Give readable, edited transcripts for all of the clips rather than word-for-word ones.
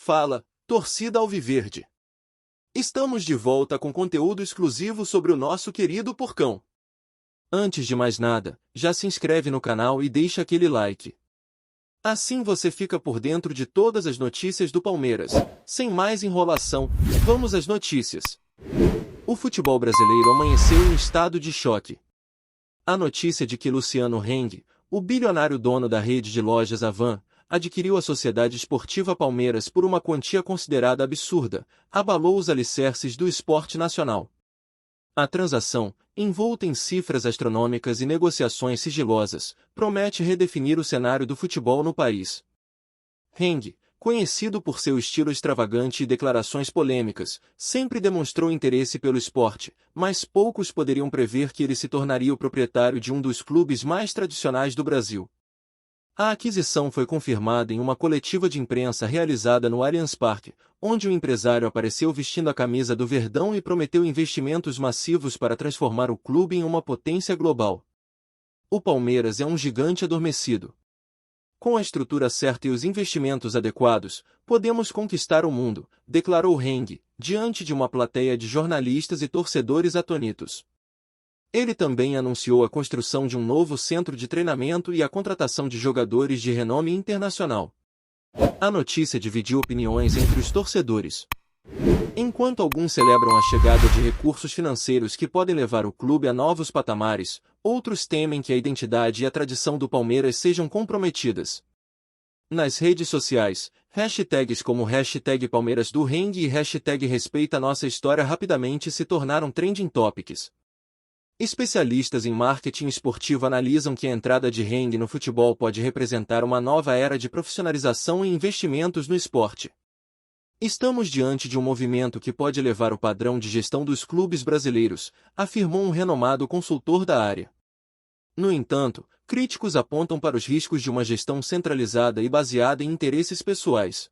Fala, torcida alviverde! Estamos de volta com conteúdo exclusivo sobre o nosso querido Porcão. Antes de mais nada, já se inscreve no canal e deixa aquele like. Assim você fica por dentro de todas as notícias do Palmeiras. Sem mais enrolação, vamos às notícias. O futebol brasileiro amanheceu em estado de choque. A notícia de que Luciano Heng, o bilionário dono da rede de lojas Havan, adquiriu a Sociedade Esportiva Palmeiras por uma quantia considerada absurda, abalou os alicerces do esporte nacional. A transação, envolta em cifras astronômicas e negociações sigilosas, promete redefinir o cenário do futebol no país. Heng, conhecido por seu estilo extravagante e declarações polêmicas, sempre demonstrou interesse pelo esporte, mas poucos poderiam prever que ele se tornaria o proprietário de um dos clubes mais tradicionais do Brasil. A aquisição foi confirmada em uma coletiva de imprensa realizada no Allianz Parque, onde o empresário apareceu vestindo a camisa do Verdão e prometeu investimentos massivos para transformar o clube em uma potência global. O Palmeiras é um gigante adormecido. Com a estrutura certa e os investimentos adequados, podemos conquistar o mundo, declarou Heng, diante de uma plateia de jornalistas e torcedores atônitos. Ele também anunciou a construção de um novo centro de treinamento e a contratação de jogadores de renome internacional. A notícia dividiu opiniões entre os torcedores. Enquanto alguns celebram a chegada de recursos financeiros que podem levar o clube a novos patamares, outros temem que a identidade e a tradição do Palmeiras sejam comprometidas. Nas redes sociais, hashtags como hashtag Palmeiras do Heng e hashtag Respeita Nossa História rapidamente se tornaram trending topics. Especialistas em marketing esportivo analisam que a entrada de Heng no futebol pode representar uma nova era de profissionalização e investimentos no esporte. Estamos diante de um movimento que pode elevar o padrão de gestão dos clubes brasileiros, afirmou um renomado consultor da área. No entanto, críticos apontam para os riscos de uma gestão centralizada e baseada em interesses pessoais.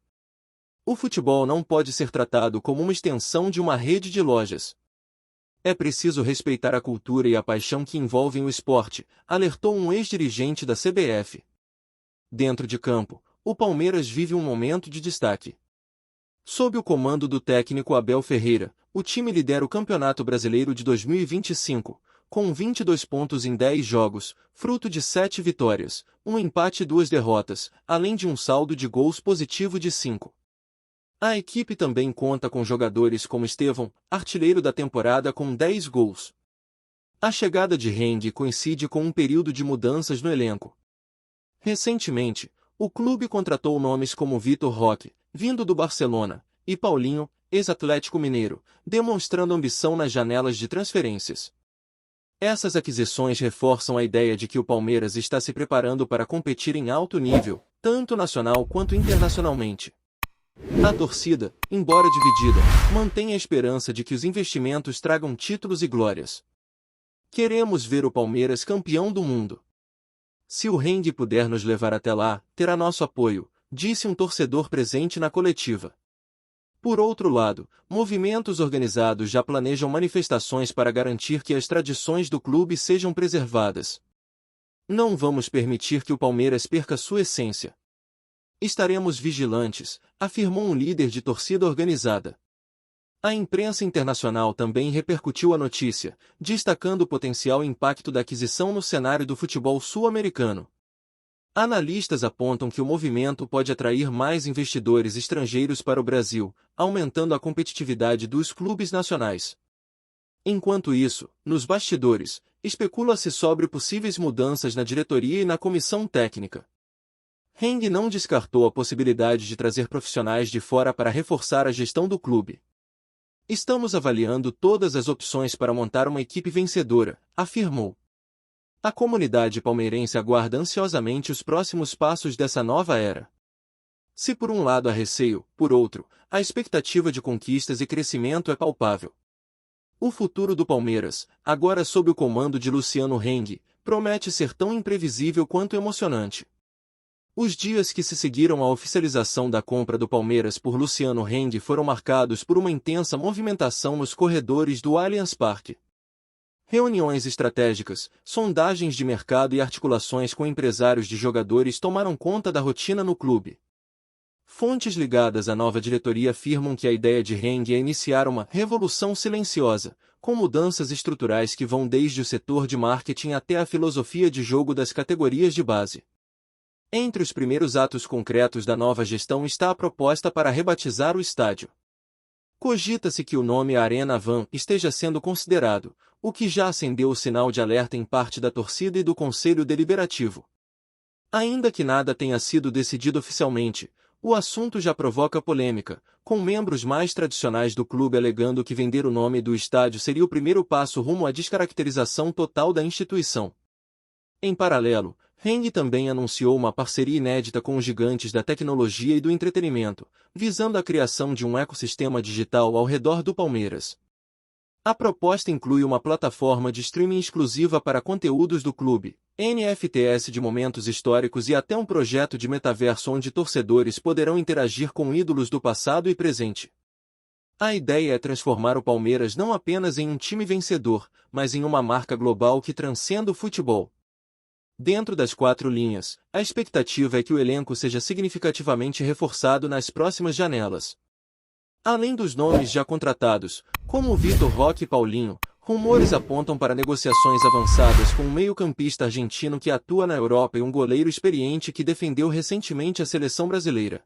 O futebol não pode ser tratado como uma extensão de uma rede de lojas. É preciso respeitar a cultura e a paixão que envolvem o esporte, alertou um ex-dirigente da CBF. Dentro de campo, o Palmeiras vive um momento de destaque. Sob o comando do técnico Abel Ferreira, o time lidera o Campeonato Brasileiro de 2025, com 22 pontos em 10 jogos, fruto de 7 vitórias, um empate e 2 derrotas, além de um saldo de gols positivo de 5. A equipe também conta com jogadores como Estevão, artilheiro da temporada com 10 gols. A chegada de Heng coincide com um período de mudanças no elenco. Recentemente, o clube contratou nomes como Vitor Roque, vindo do Barcelona, e Paulinho, ex-Atlético Mineiro, demonstrando ambição nas janelas de transferências. Essas aquisições reforçam a ideia de que o Palmeiras está se preparando para competir em alto nível, tanto nacional quanto internacionalmente. A torcida, embora dividida, mantém a esperança de que os investimentos tragam títulos e glórias. Queremos ver o Palmeiras campeão do mundo. Se o Heng puder nos levar até lá, terá nosso apoio, disse um torcedor presente na coletiva. Por outro lado, movimentos organizados já planejam manifestações para garantir que as tradições do clube sejam preservadas. Não vamos permitir que o Palmeiras perca sua essência. Estaremos vigilantes, afirmou um líder de torcida organizada. A imprensa internacional também repercutiu a notícia, destacando o potencial impacto da aquisição no cenário do futebol sul-americano. Analistas apontam que o movimento pode atrair mais investidores estrangeiros para o Brasil, aumentando a competitividade dos clubes nacionais. Enquanto isso, nos bastidores, especula-se sobre possíveis mudanças na diretoria e na comissão técnica. Heng não descartou a possibilidade de trazer profissionais de fora para reforçar a gestão do clube. Estamos avaliando todas as opções para montar uma equipe vencedora, afirmou. A comunidade palmeirense aguarda ansiosamente os próximos passos dessa nova era. Se por um lado há receio, por outro, a expectativa de conquistas e crescimento é palpável. O futuro do Palmeiras, agora sob o comando de Luciano Heng, promete ser tão imprevisível quanto emocionante. Os dias que se seguiram à oficialização da compra do Palmeiras por Luciano Heng foram marcados por uma intensa movimentação nos corredores do Allianz Parque. Reuniões estratégicas, sondagens de mercado e articulações com empresários de jogadores tomaram conta da rotina no clube. Fontes ligadas à nova diretoria afirmam que a ideia de Heng é iniciar uma revolução silenciosa, com mudanças estruturais que vão desde o setor de marketing até a filosofia de jogo das categorias de base. Entre os primeiros atos concretos da nova gestão está a proposta para rebatizar o estádio. Cogita-se que o nome Arena Van esteja sendo considerado, o que já acendeu o sinal de alerta em parte da torcida e do Conselho Deliberativo. Ainda que nada tenha sido decidido oficialmente, o assunto já provoca polêmica, com membros mais tradicionais do clube alegando que vender o nome do estádio seria o primeiro passo rumo à descaracterização total da instituição. Em paralelo, Heng também anunciou uma parceria inédita com os gigantes da tecnologia e do entretenimento, visando a criação de um ecossistema digital ao redor do Palmeiras. A proposta inclui uma plataforma de streaming exclusiva para conteúdos do clube, NFTs de momentos históricos e até um projeto de metaverso onde torcedores poderão interagir com ídolos do passado e presente. A ideia é transformar o Palmeiras não apenas em um time vencedor, mas em uma marca global que transcenda o futebol. Dentro das 4 linhas, a expectativa é que o elenco seja significativamente reforçado nas próximas janelas. Além dos nomes já contratados, como o Vitor Roque e Paulinho, rumores apontam para negociações avançadas com um meio-campista argentino que atua na Europa e um goleiro experiente que defendeu recentemente a seleção brasileira.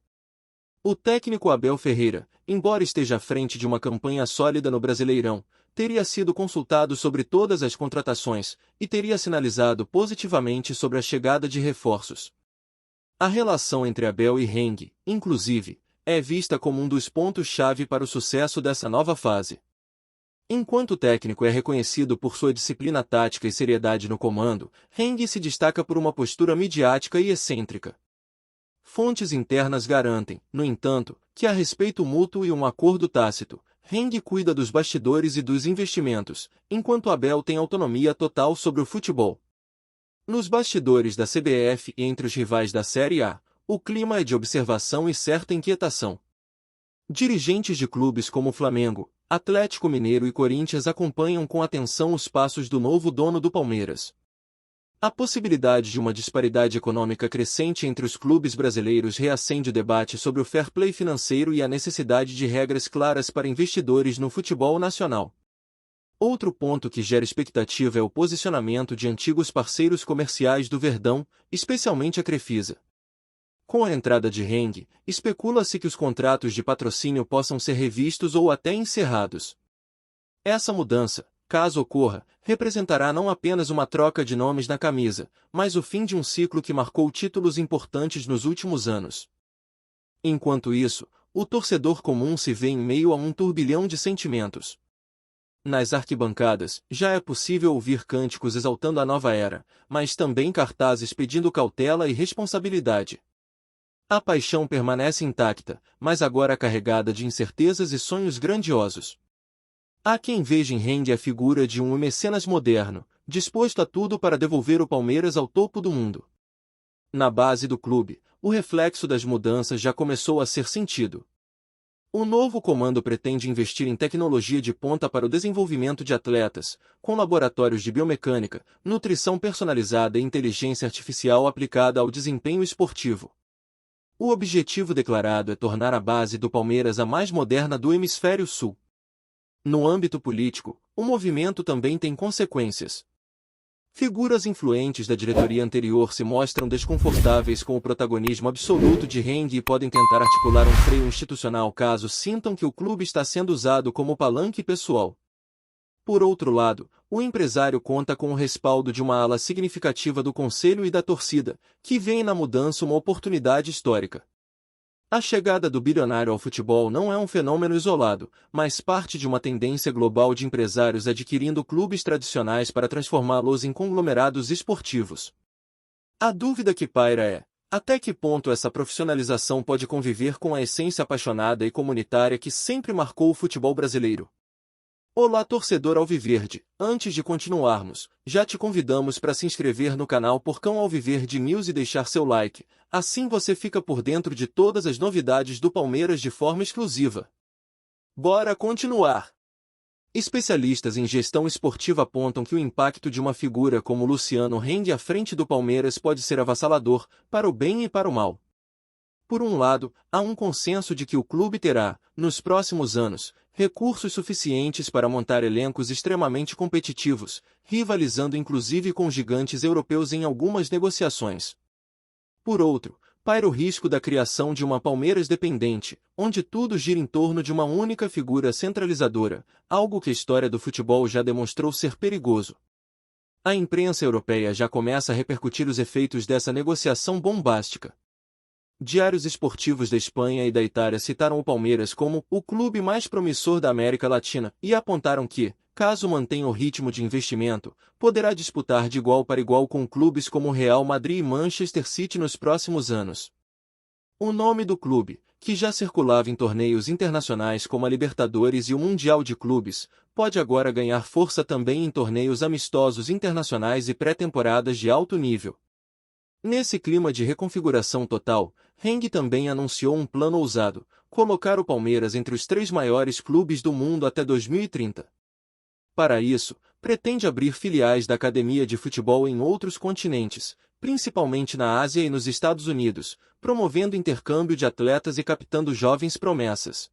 O técnico Abel Ferreira, embora esteja à frente de uma campanha sólida no Brasileirão, teria sido consultado sobre todas as contratações e teria sinalizado positivamente sobre a chegada de reforços. A relação entre Abel e Heng, inclusive, é vista como um dos pontos-chave para o sucesso dessa nova fase. Enquanto o técnico é reconhecido por sua disciplina tática e seriedade no comando, Heng se destaca por uma postura midiática e excêntrica. Fontes internas garantem, no entanto, que há respeito mútuo e um acordo tácito. Heng cuida dos bastidores e dos investimentos, enquanto Abel tem autonomia total sobre o futebol. Nos bastidores da CBF e entre os rivais da Série A, o clima é de observação e certa inquietação. Dirigentes de clubes como Flamengo, Atlético Mineiro e Corinthians acompanham com atenção os passos do novo dono do Palmeiras. A possibilidade de uma disparidade econômica crescente entre os clubes brasileiros reacende o debate sobre o fair play financeiro e a necessidade de regras claras para investidores no futebol nacional. Outro ponto que gera expectativa é o posicionamento de antigos parceiros comerciais do Verdão, especialmente a Crefisa. Com a entrada de Heng, especula-se que os contratos de patrocínio possam ser revistos ou até encerrados. Essa mudança, caso ocorra, representará não apenas uma troca de nomes na camisa, mas o fim de um ciclo que marcou títulos importantes nos últimos anos. Enquanto isso, o torcedor comum se vê em meio a um turbilhão de sentimentos. Nas arquibancadas, já é possível ouvir cânticos exaltando a nova era, mas também cartazes pedindo cautela e responsabilidade. A paixão permanece intacta, mas agora carregada de incertezas e sonhos grandiosos. Há quem veja em Heng a figura de um mecenas moderno, disposto a tudo para devolver o Palmeiras ao topo do mundo. Na base do clube, o reflexo das mudanças já começou a ser sentido. O novo comando pretende investir em tecnologia de ponta para o desenvolvimento de atletas, com laboratórios de biomecânica, nutrição personalizada e inteligência artificial aplicada ao desempenho esportivo. O objetivo declarado é tornar a base do Palmeiras a mais moderna do Hemisfério Sul. No âmbito político, o movimento também tem consequências. Figuras influentes da diretoria anterior se mostram desconfortáveis com o protagonismo absoluto de Heng e podem tentar articular um freio institucional caso sintam que o clube está sendo usado como palanque pessoal. Por outro lado, o empresário conta com o respaldo de uma ala significativa do conselho e da torcida, que veem na mudança uma oportunidade histórica. A chegada do bilionário ao futebol não é um fenômeno isolado, mas parte de uma tendência global de empresários adquirindo clubes tradicionais para transformá-los em conglomerados esportivos. A dúvida que paira é: até que ponto essa profissionalização pode conviver com a essência apaixonada e comunitária que sempre marcou o futebol brasileiro? Olá, torcedor alviverde! Antes de continuarmos, já te convidamos para se inscrever no canal Porcão Alviverde News e deixar seu like, assim você fica por dentro de todas as novidades do Palmeiras de forma exclusiva. Bora continuar! Especialistas em gestão esportiva apontam que o impacto de uma figura como Luciano Heng à frente do Palmeiras pode ser avassalador, para o bem e para o mal. Por um lado, há um consenso de que o clube terá, nos próximos anos, recursos suficientes para montar elencos extremamente competitivos, rivalizando inclusive com gigantes europeus em algumas negociações. Por outro, paira o risco da criação de uma Palmeiras dependente, onde tudo gira em torno de uma única figura centralizadora, algo que a história do futebol já demonstrou ser perigoso. A imprensa europeia já começa a repercutir os efeitos dessa negociação bombástica. Diários esportivos da Espanha e da Itália citaram o Palmeiras como o clube mais promissor da América Latina e apontaram que, caso mantenha o ritmo de investimento, poderá disputar de igual para igual com clubes como Real Madrid e Manchester City nos próximos anos. O nome do clube, que já circulava em torneios internacionais como a Libertadores e o Mundial de Clubes, pode agora ganhar força também em torneios amistosos internacionais e pré-temporadas de alto nível. Nesse clima de reconfiguração total, Heng também anunciou um plano ousado: colocar o Palmeiras entre os 3 maiores clubes do mundo até 2030. Para isso, pretende abrir filiais da academia de futebol em outros continentes, principalmente na Ásia e nos Estados Unidos, promovendo intercâmbio de atletas e captando jovens promessas.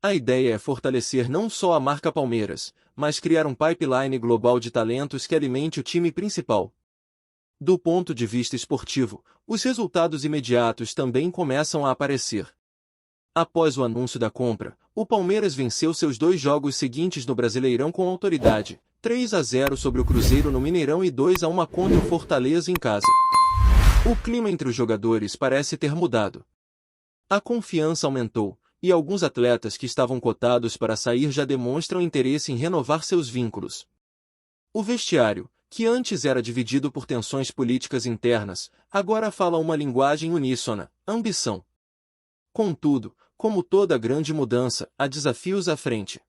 A ideia é fortalecer não só a marca Palmeiras, mas criar um pipeline global de talentos que alimente o time principal. Do ponto de vista esportivo, os resultados imediatos também começam a aparecer. Após o anúncio da compra, o Palmeiras venceu seus 2 jogos seguintes no Brasileirão com autoridade, 3-0 sobre o Cruzeiro no Mineirão e 2-1 contra o Fortaleza em casa. O clima entre os jogadores parece ter mudado. A confiança aumentou, e alguns atletas que estavam cotados para sair já demonstram interesse em renovar seus vínculos. O vestiário, que antes era dividido por tensões políticas internas, agora fala uma linguagem uníssona: ambição. Contudo, como toda grande mudança, há desafios à frente.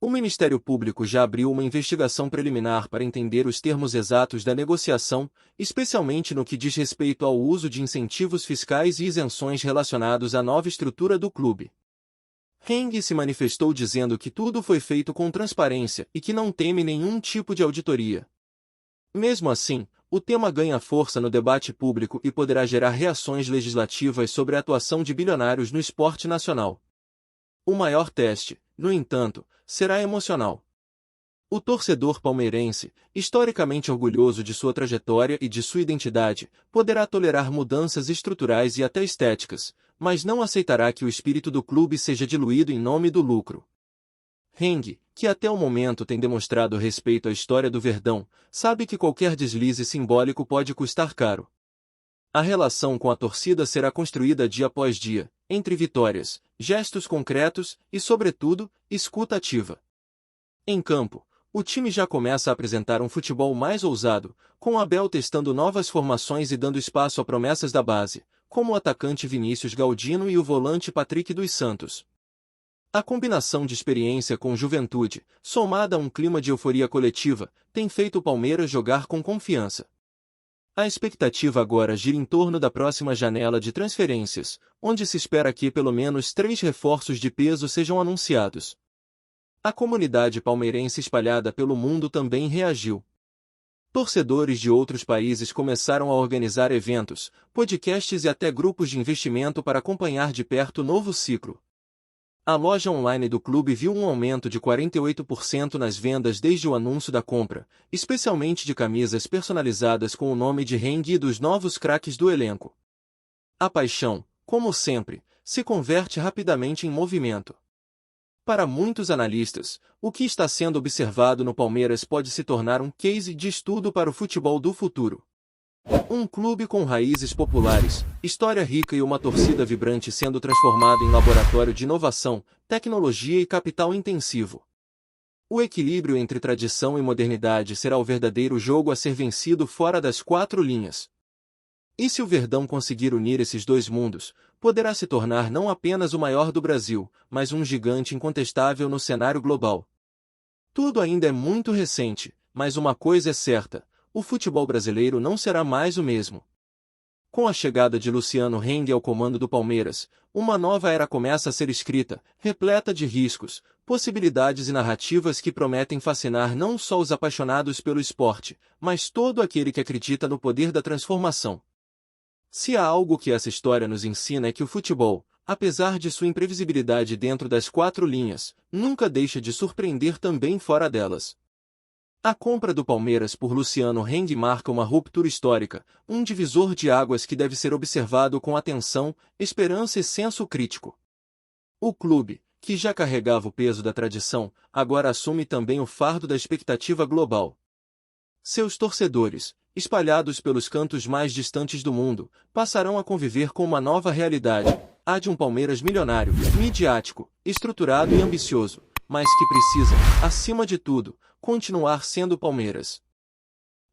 O Ministério Público já abriu uma investigação preliminar para entender os termos exatos da negociação, especialmente no que diz respeito ao uso de incentivos fiscais e isenções relacionados à nova estrutura do clube. Heng se manifestou dizendo que tudo foi feito com transparência e que não teme nenhum tipo de auditoria. Mesmo assim, o tema ganha força no debate público e poderá gerar reações legislativas sobre a atuação de bilionários no esporte nacional. O maior teste, no entanto, será emocional. O torcedor palmeirense, historicamente orgulhoso de sua trajetória e de sua identidade, poderá tolerar mudanças estruturais e até estéticas, mas não aceitará que o espírito do clube seja diluído em nome do lucro. Heng, que até o momento tem demonstrado respeito à história do Verdão, sabe que qualquer deslize simbólico pode custar caro. A relação com a torcida será construída dia após dia, entre vitórias, gestos concretos e, sobretudo, escuta ativa. Em campo, o time já começa a apresentar um futebol mais ousado, com Abel testando novas formações e dando espaço a promessas da base, como o atacante Vinícius Galdino e o volante Patrick dos Santos. A combinação de experiência com juventude, somada a um clima de euforia coletiva, tem feito o Palmeiras jogar com confiança. A expectativa agora gira em torno da próxima janela de transferências, onde se espera que pelo menos 3 reforços de peso sejam anunciados. A comunidade palmeirense espalhada pelo mundo também reagiu. Torcedores de outros países começaram a organizar eventos, podcasts e até grupos de investimento para acompanhar de perto o novo ciclo. A loja online do clube viu um aumento de 48% nas vendas desde o anúncio da compra, especialmente de camisas personalizadas com o nome de Heng e dos novos craques do elenco. A paixão, como sempre, se converte rapidamente em movimento. Para muitos analistas, o que está sendo observado no Palmeiras pode se tornar um case de estudo para o futebol do futuro. Um clube com raízes populares, história rica e uma torcida vibrante sendo transformado em laboratório de inovação, tecnologia e capital intensivo. O equilíbrio entre tradição e modernidade será o verdadeiro jogo a ser vencido fora das 4 linhas. E se o Verdão conseguir unir esses 2 mundos, poderá se tornar não apenas o maior do Brasil, mas um gigante incontestável no cenário global. Tudo ainda é muito recente, mas uma coisa é certa: o futebol brasileiro não será mais o mesmo. Com a chegada de Luciano Heng ao comando do Palmeiras, uma nova era começa a ser escrita, repleta de riscos, possibilidades e narrativas que prometem fascinar não só os apaixonados pelo esporte, mas todo aquele que acredita no poder da transformação. Se há algo que essa história nos ensina é que o futebol, apesar de sua imprevisibilidade dentro das quatro linhas, nunca deixa de surpreender também fora delas. A compra do Palmeiras por Luciano Heng marca uma ruptura histórica, um divisor de águas que deve ser observado com atenção, esperança e senso crítico. O clube, que já carregava o peso da tradição, agora assume também o fardo da expectativa global. Seus torcedores, espalhados pelos cantos mais distantes do mundo, passarão a conviver com uma nova realidade, a de um Palmeiras milionário, midiático, estruturado e ambicioso, mas que precisa, acima de tudo, continuar sendo Palmeiras.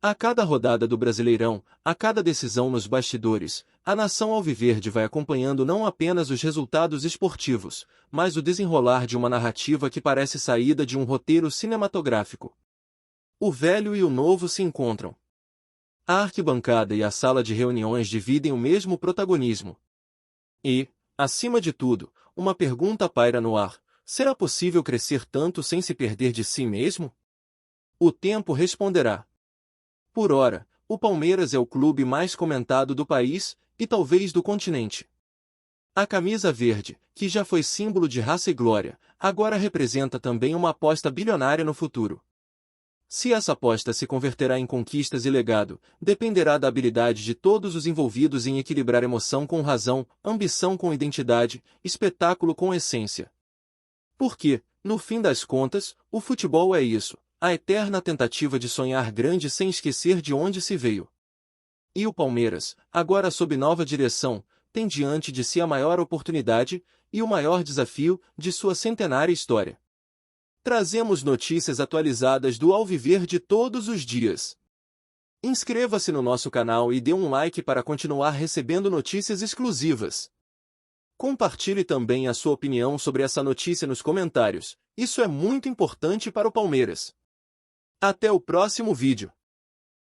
A cada rodada do Brasileirão, a cada decisão nos bastidores, a nação alviverde vai acompanhando não apenas os resultados esportivos, mas o desenrolar de uma narrativa que parece saída de um roteiro cinematográfico. O velho e o novo se encontram. A arquibancada e a sala de reuniões dividem o mesmo protagonismo. E, acima de tudo, uma pergunta paira no ar: será possível crescer tanto sem se perder de si mesmo? O tempo responderá. Por ora, o Palmeiras é o clube mais comentado do país, e talvez do continente. A camisa verde, que já foi símbolo de raça e glória, agora representa também uma aposta bilionária no futuro. Se essa aposta se converterá em conquistas e legado, dependerá da habilidade de todos os envolvidos em equilibrar emoção com razão, ambição com identidade, espetáculo com essência. Porque, no fim das contas, o futebol é isso, a eterna tentativa de sonhar grande sem esquecer de onde se veio. E o Palmeiras, agora sob nova direção, tem diante de si a maior oportunidade e o maior desafio de sua centenária história. Trazemos notícias atualizadas do Alviverde todos os dias. Inscreva-se no nosso canal e dê um like para continuar recebendo notícias exclusivas. Compartilhe também a sua opinião sobre essa notícia nos comentários, isso é muito importante para o Palmeiras. Até o próximo vídeo.